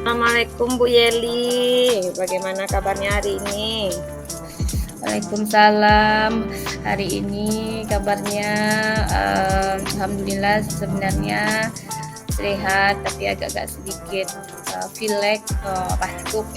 Assalamualaikum Bu Yeli, bagaimana kabarnya hari ini? Waalaikumsalam. Hari ini kabarnya alhamdulillah sebenarnya sehat tapi agak-agak sedikit pilek, batuk.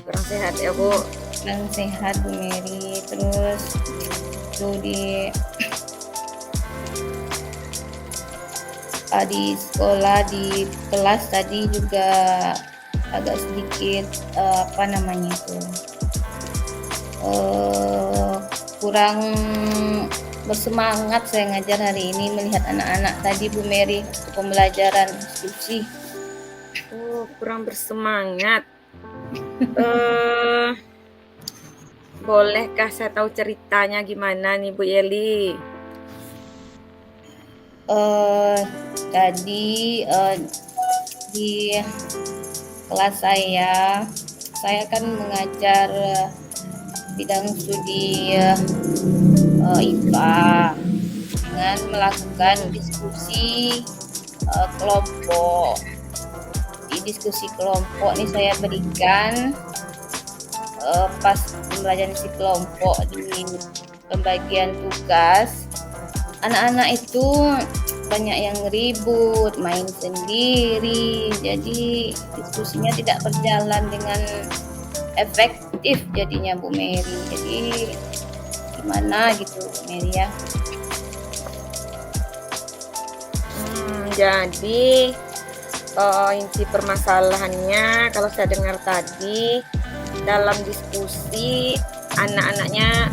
Kurang sehat ya Bu. Kurang sehat Bu Mary. Terus tuh di sekolah di kelas tadi juga agak sedikit apa namanya itu kurang bersemangat saya ngajar hari ini melihat anak-anak tadi Bu Mary untuk pembelajaran diskusi. Kurang bersemangat. Bolehkah saya tahu ceritanya gimana nih Bu Yeli? Tadi di kelas saya kan mengajar bidang studi IPA dengan melakukan diskusi kelompok. Di diskusi kelompok ini saya berikan pas pembelajaran si kelompok di pembagian tugas, anak-anak itu banyak yang ribut, main sendiri, jadi diskusinya tidak berjalan dengan efektif jadinya Bu Mary. Jadi gimana gitu Bu Mary ya? Jadi inti permasalahannya kalau saya dengar tadi dalam diskusi anak-anaknya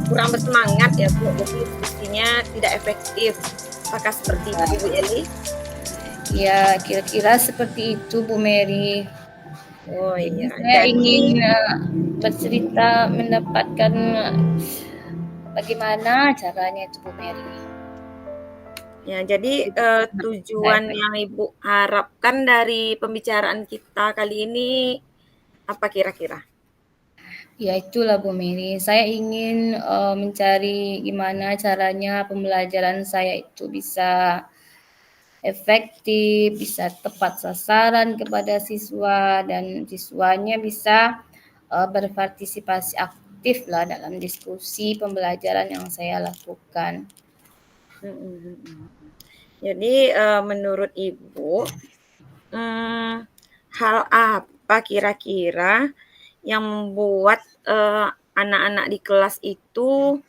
kurang bersemangat ya Bu, jadi diskusinya tidak efektif. Apakah seperti itu Bu Eli? Ya kira-kira seperti itu Bu Mary. Oh iya, Saya ingin bercerita mendapatkan bagaimana caranya itu Bu Mary. Ya, jadi tujuan yang Ibu harapkan dari pembicaraan kita kali ini apa kira-kira? Ya itulah Bu Mary, saya ingin mencari gimana caranya pembelajaran saya itu bisa efektif, bisa tepat sasaran kepada siswa dan siswanya bisa berpartisipasi aktif lah dalam diskusi pembelajaran yang saya lakukan. Jadi menurut Ibu hal apa kira-kira yang membuat anak-anak di kelas itu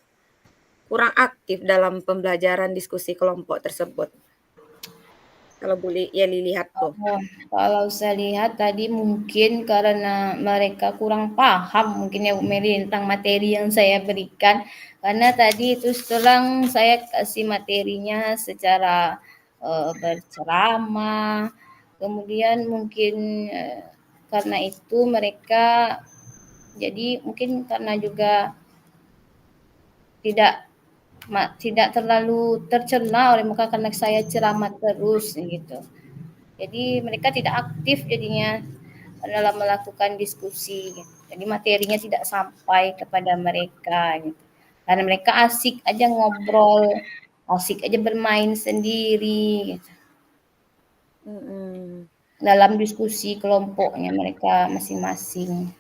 kurang aktif dalam pembelajaran diskusi kelompok tersebut? Kalau boleh ya dilihat tuh. Kalau saya lihat tadi mungkin karena mereka kurang paham mungkin ya Bu Mary tentang materi yang saya berikan. Karena tadi terus terang saya kasih materinya secara berceramah. Kemudian mungkin karena itu mereka jadi mungkin karena juga tidak terlalu tercerna oleh mereka karena saya ceramah terus gitu. Jadi mereka tidak aktif jadinya dalam melakukan diskusi. Gitu. Jadi materinya tidak sampai kepada mereka. Gitu. Karena mereka asik aja ngobrol, asik aja bermain sendiri. Gitu. Dalam diskusi kelompoknya mereka masing-masing.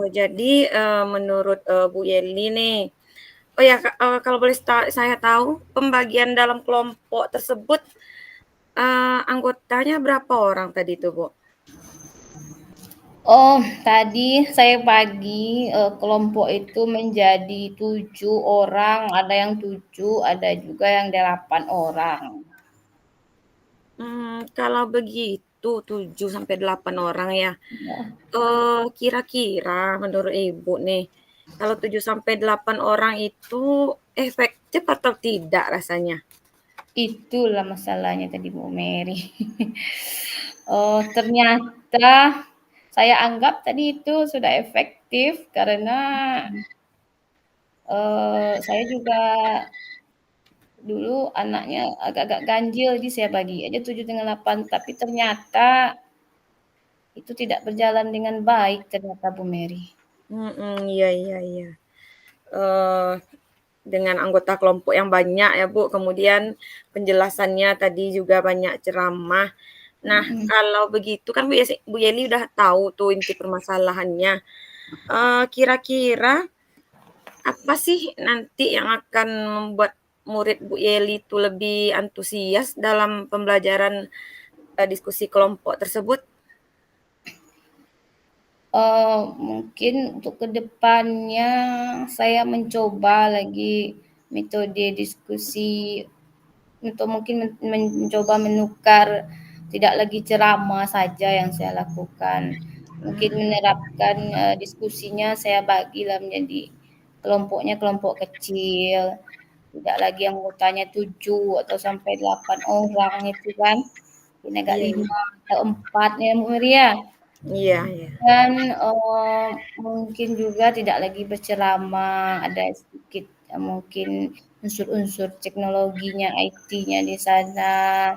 Jadi menurut Bu Yeli nih, oh ya kalau boleh saya tahu pembagian dalam kelompok tersebut anggotanya berapa orang tadi tuh Bu? Oh, tadi saya bagi kelompok itu menjadi 7 orang, ada yang 7, ada juga yang 8 orang. Kalau begitu 7 sampai 8 orang ya. Ya. Kira-kira menurut Ibu nih, kalau 7 sampai 8 orang itu efektif atau tidak rasanya? Itulah masalahnya tadi Bu Mary. Ternyata saya anggap tadi itu sudah efektif karena saya juga dulu anaknya agak-agak ganjil, jadi saya bagi aja 7 dengan 8, tapi ternyata itu tidak berjalan dengan baik ternyata Bu Mary. Iya iya iya. Eee dengan anggota kelompok yang banyak ya Bu, kemudian penjelasannya tadi juga banyak ceramah. Nah, Mhm. kalau begitu kan Bu Yeli udah tahu tuh inti permasalahannya. Kira-kira apa sih nanti yang akan membuat murid Bu Yeli itu lebih antusias dalam pembelajaran diskusi kelompok tersebut? Mungkin untuk kedepannya saya mencoba lagi metode diskusi untuk mungkin mencoba menukar tidak lagi ceramah saja yang saya lakukan. Mungkin menerapkan diskusinya saya bagilah menjadi kelompoknya kelompok kecil, tidak lagi anggotanya 7 atau sampai 8 orang itu kan. Mungkin agak Iya, iya. 5 atau 4 ya Bu Maria. Iya, iya. Dan mungkin juga tidak lagi berceramah, ada sedikit mungkin unsur-unsur teknologinya, IT-nya di sana.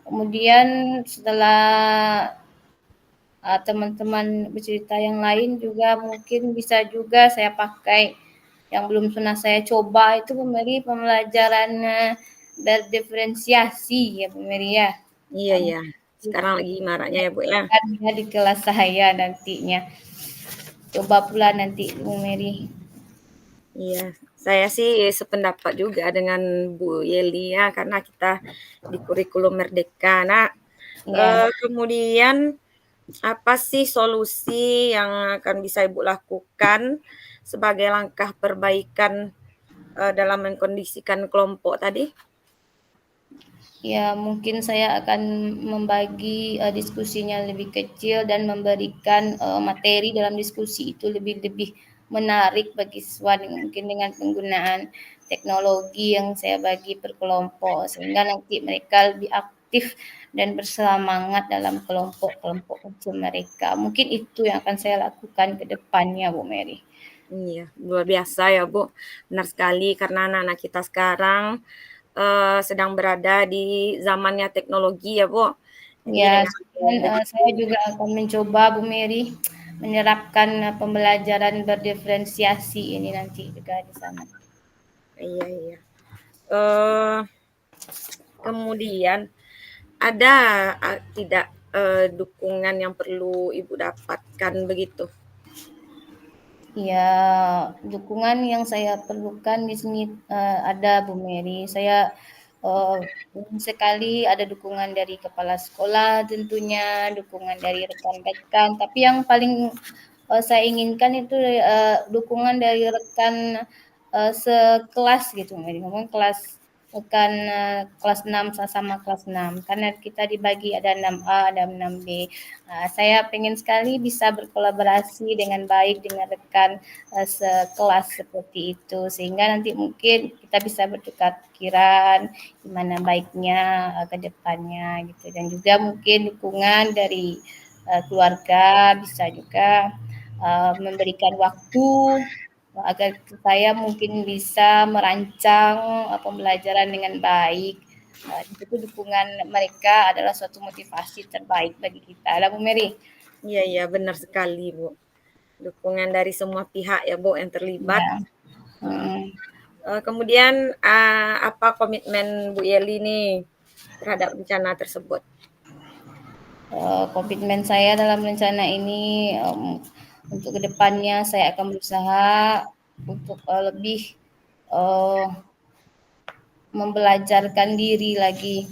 Kemudian setelah teman-teman bercerita yang lain juga mungkin bisa juga saya pakai yang belum pernah saya coba itu memberi pembelajaran berdiferensiasi ya Bu Mary ya. Iya, iya. Sekarang lagi maraknya ya, Bu, ya? Kan di kelas saya nantinya. Coba pula nanti Bu Mary. Iya, saya sih sependapat juga dengan Bu Yeli ya, karena kita di kurikulum Merdeka. Nah, Ya. kemudian apa sih solusi yang akan bisa Ibu lakukan sebagai langkah perbaikan dalam mengkondisikan kelompok tadi? Ya, mungkin saya akan membagi diskusinya lebih kecil dan memberikan materi dalam diskusi itu lebih-lebih menarik bagi siswa mungkin dengan penggunaan teknologi yang saya bagi per kelompok sehingga nanti mereka lebih aktif dan bersemangat dalam kelompok-kelompok kecil mereka. Mungkin itu yang akan saya lakukan ke depannya, Bu Mary. Iya, luar biasa ya Bu, benar sekali karena anak-anak kita sekarang sedang berada di zamannya teknologi ya Bu. Jadi Ya, dengan dan begitu saya juga akan mencoba Bu Mary menerapkan pembelajaran berdiferensiasi ini nanti juga di sana. iya, iya. Eee, Kemudian ada tidak dukungan yang perlu Ibu dapatkan begitu? Ya, dukungan yang saya perlukan di sini ada Bu Mary. Saya ingin sekali ada dukungan dari kepala sekolah tentunya, dukungan dari rekan-rekan. Tapi yang paling saya inginkan itu dukungan dari rekan sekelas gitu, Mary. Ngomong kelas bukan kelas 6 sama kelas 6 karena kita dibagi ada 6A, ada 6B. Saya pengen sekali bisa berkolaborasi dengan baik dengan rekan sekelas seperti itu sehingga nanti mungkin kita bisa bertukar pikiran gimana baiknya ke depannya gitu dan juga mungkin dukungan dari keluarga bisa juga memberikan waktu agar saya mungkin bisa merancang pembelajaran dengan baik. Di situ dukungan mereka adalah suatu motivasi terbaik bagi kita. Lah Bu Mary. Iya, iya, benar sekali Bu. Dukungan dari semua pihak ya Bu yang terlibat. Ya. Hmm. Kemudian apa komitmen Bu Yeli nih terhadap rencana tersebut? Komitmen saya dalam rencana ini untuk kedepannya saya akan berusaha untuk lebih uh, membelajarkan diri lagi.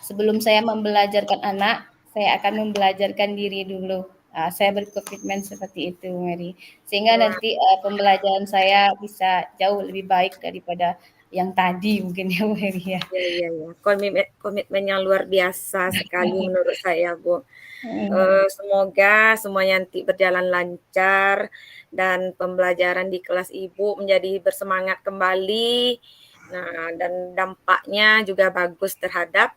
Sebelum saya membelajarkan anak, saya akan membelajarkan diri dulu. Saya berkomitmen seperti itu, Mary. Sehingga Wah, nanti pembelajaran saya bisa jauh lebih baik daripada yang tadi mungkin ya, Mary ya. iya, iya, iya. Komitmen yang luar biasa sekali menurut saya, Bu. Semoga semuanya nanti berjalan lancar dan pembelajaran di kelas Ibu menjadi bersemangat kembali. Nah, dan dampaknya juga bagus terhadap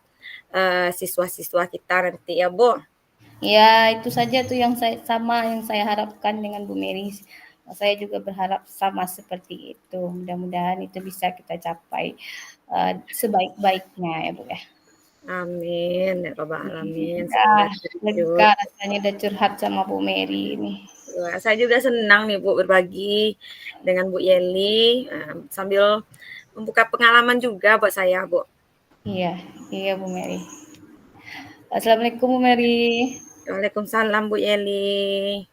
siswa-siswa kita nanti ya, Bu. Ya, itu saja tuh yang saya harapkan dengan Bu Mary. Saya juga berharap sama seperti itu. Mudah-mudahan itu bisa kita capai sebaik-baiknya ya Bu ya. Amin, ya rabbal alamin. Ah, Semoga terwujud. lega rasanya udah curhat sama Bu Mary ini. Wah, saya juga senang nih Bu berbagi dengan Bu Yeli, sambil membuka pengalaman juga buat saya Bu. Iya, iya Bu Mary. Assalamualaikum Bu Mary. Waalaikumsalam Bu Yeli.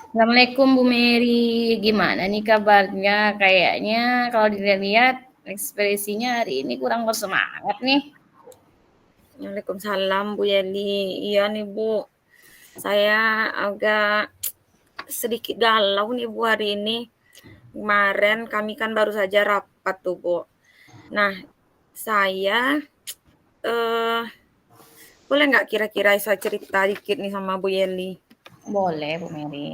Assalamualaikum Bu Mary. Gimana nih kabarnya? Kayaknya kalau dilihat ekspresinya hari ini kurang bersemangat nih. Waalaikumsalam Bu Yeli. Iya nih Bu, saya agak sedikit galau nih Bu hari ini. Kemarin kami kan baru saja rapat tuh Bu. Nah, saya eh boleh nggak kira-kira saya cerita dikit nih sama Bu Yeli? Boleh Bu Mary.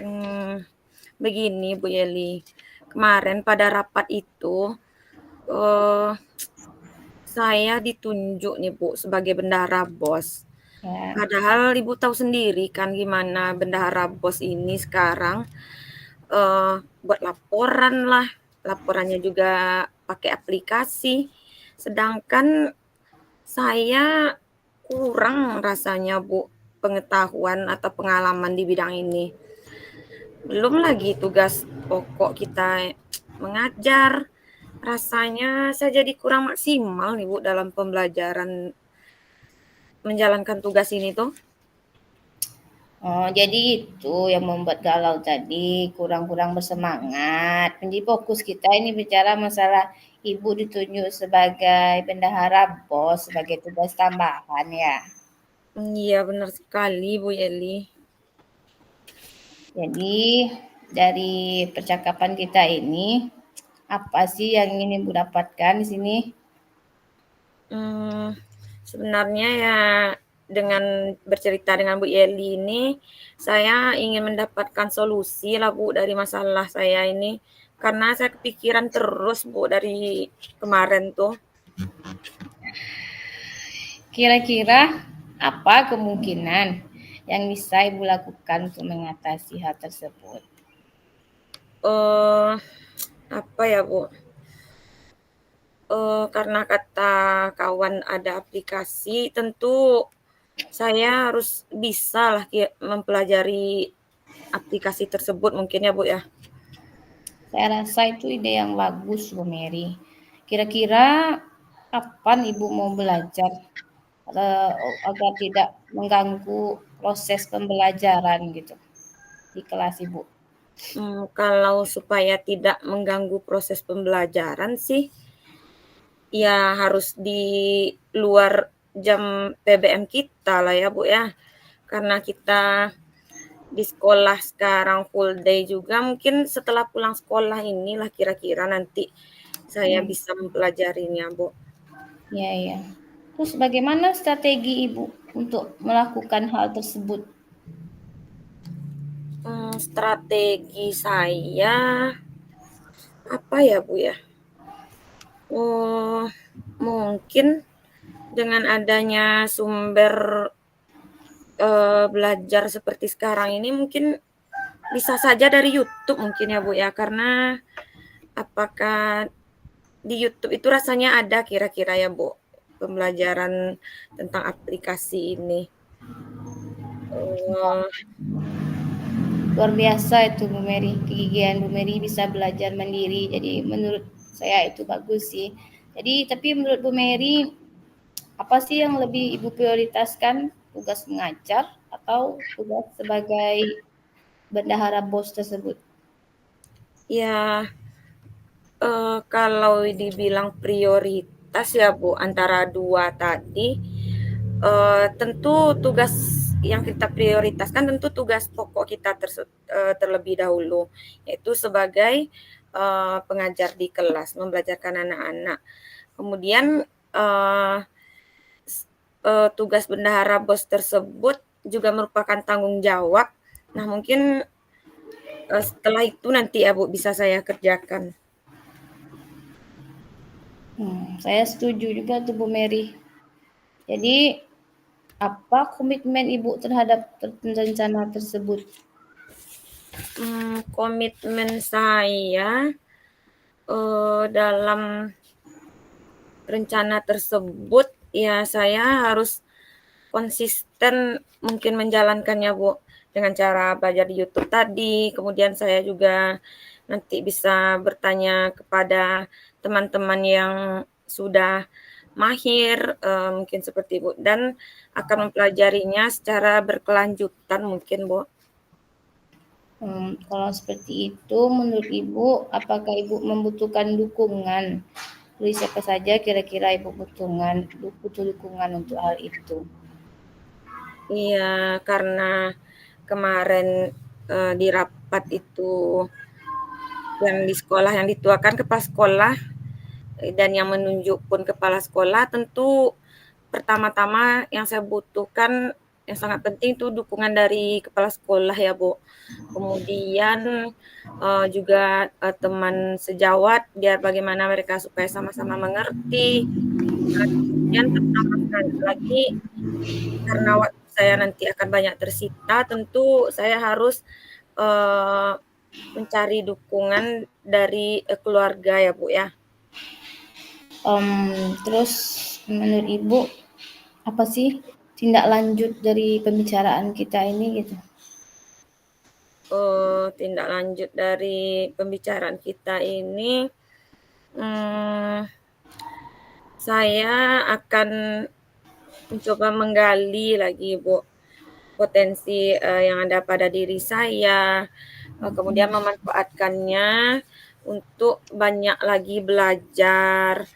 Hmm, begini Bu Yeli, kemarin pada rapat itu eh, saya ditunjuk nih Bu sebagai bendahara BOS. Ya, Padahal Ibu tahu sendiri kan gimana bendahara BOS ini sekarang eh, buat laporan lah, laporannya juga pakai aplikasi. Sedangkan saya kurang rasanya Bu pengetahuan atau pengalaman di bidang ini. Belum lagi tugas pokok kita mengajar. Rasanya saya jadi kurang maksimal nih Bu dalam pembelajaran menjalankan tugas ini tuh. oh, jadi itu yang membuat galau tadi, kurang-kurang bersemangat. Jadi fokus kita ini bicara masalah Ibu ditunjuk sebagai bendahara BOS sebagai tugas tambahan ya. Iya benar sekali Bu Yeli. Jadi dari percakapan kita ini, apa sih yang ingin Ibu dapatkan di sini? Hmm, sebenarnya ya dengan bercerita dengan Bu Yeli ini, saya ingin mendapatkan solusi lah Bu dari masalah saya ini. Karena saya kepikiran terus Bu dari kemarin tuh. Kira-kira apa kemungkinan yang bisa Ibu lakukan untuk mengatasi hal tersebut? Eh apa ya Bu? Karena kata kawan ada aplikasi, tentu saya harus bisa lah mempelajari aplikasi tersebut mungkin ya Bu ya. Saya rasa itu ide yang bagus, Bu Mary. Kira-kira kapan Ibu mau belajar agar tidak mengganggu proses pembelajaran gitu di kelas Ibu? Kalau supaya tidak mengganggu proses pembelajaran sih, ya harus di luar jam PBM kita lah ya Bu ya. Karena kita di sekolah sekarang full day juga, mungkin setelah pulang sekolah inilah kira-kira nanti saya Hmm, bisa mempelajarinya Bu. ya, ya. Terus bagaimana strategi Ibu untuk melakukan hal tersebut? Strategi saya apa ya Bu ya? Oh, mungkin dengan adanya sumber belajar seperti sekarang ini mungkin bisa saja dari YouTube mungkin ya Bu ya, karena apakah di YouTube itu rasanya ada kira-kira ya Bu pembelajaran tentang aplikasi ini. Oh, Luar biasa itu Bu Mary, kegigihan Bu Mary bisa belajar mandiri. Jadi menurut saya itu bagus sih. Jadi tapi menurut Bu Mary apa sih yang lebih Ibu prioritaskan? Tugas mengajar atau tugas sebagai bendahara BOS tersebut? ya kalau dibilang prioritas ya Bu antara dua tadi, tentu tugas yang kita prioritaskan tentu tugas pokok kita terlebih dahulu, yaitu sebagai pengajar di kelas, membelajarkan anak-anak. Kemudian tugas bendahara BOS tersebut juga merupakan tanggung jawab. Nah, mungkin setelah itu nanti ya Bu bisa saya kerjakan. Saya setuju juga tuh Bu Mary. Jadi apa komitmen Ibu terhadap rencana tersebut? Komitmen saya dalam rencana tersebut, ya saya harus konsisten mungkin menjalankannya, Bu, dengan cara belajar di YouTube tadi, kemudian saya juga nanti bisa bertanya kepada teman-teman yang sudah mahir, mungkin seperti Bu, dan akan mempelajarinya secara berkelanjutan mungkin, Bu. Kalau seperti itu menurut Ibu, apakah Ibu membutuhkan dukungan? Dari siapa saja kira-kira Ibu butuh dukungan untuk hal itu? Iya, karena kemarin, di rapat itu yang di sekolah yang dituakan kepala sekolah, dan yang menunjuk pun kepala sekolah, tentu pertama-tama yang saya butuhkan yang sangat penting itu dukungan dari kepala sekolah ya, Bu. Kemudian, juga, teman sejawat biar bagaimana mereka supaya sama-sama mengerti, kemudian terutama sekali lagi karena waktu saya nanti akan banyak tersita, tentu saya harus, eee, mencari dukungan dari, keluarga ya, Bu, ya. Terus menurut Ibu, apa sih tindak lanjut dari pembicaraan kita ini gitu? Tindak lanjut dari pembicaraan kita ini, mmm, saya akan mencoba menggali lagi, Bu, potensi, yang ada pada diri saya, kemudian Mhm. memanfaatkannya untuk banyak lagi belajar,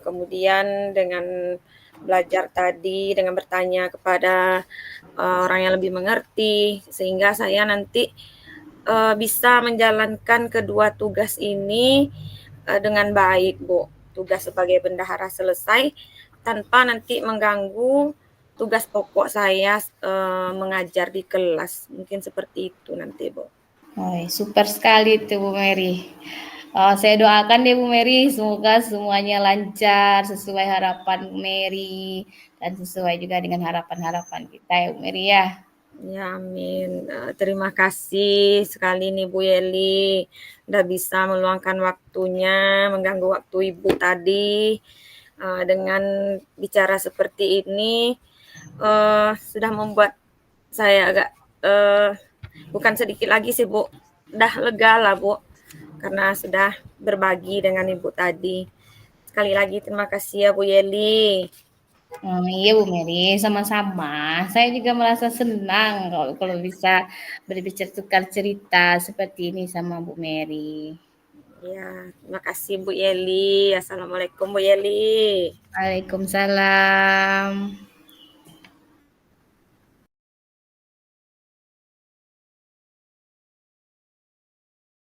kemudian dengan belajar tadi, dengan bertanya kepada, orang yang lebih mengerti, sehingga saya nanti, bisa menjalankan kedua tugas ini, dengan baik, Bu. Tugas sebagai bendahara selesai, tanpa nanti mengganggu tugas pokok saya, mengajar di kelas, mungkin seperti itu nanti, Bu. Woi, super sekali tuh Bu Mary. Saya doakan deh Bu Mary, semoga semuanya lancar sesuai harapan Bu Mary dan sesuai juga dengan harapan-harapan kita ya Bu Mary ya. Ya, amin. Terima kasih sekali nih Bu Yeli, udah bisa meluangkan waktunya, mengganggu waktu Ibu tadi, dengan bicara seperti ini, sudah membuat saya agak, bukan sedikit lagi sih Bu, udah lega lah Bu, karena sudah berbagi dengan Ibu tadi. Sekali lagi terima kasih ya Bu Yeli. Iya Bu Mary, sama-sama. Saya juga merasa senang kalau kalau bisa berbicara tukar cerita seperti ini sama Bu Mary. Ya, terima kasih Bu Yeli. Assalamualaikum Bu Yeli. Waalaikumsalam.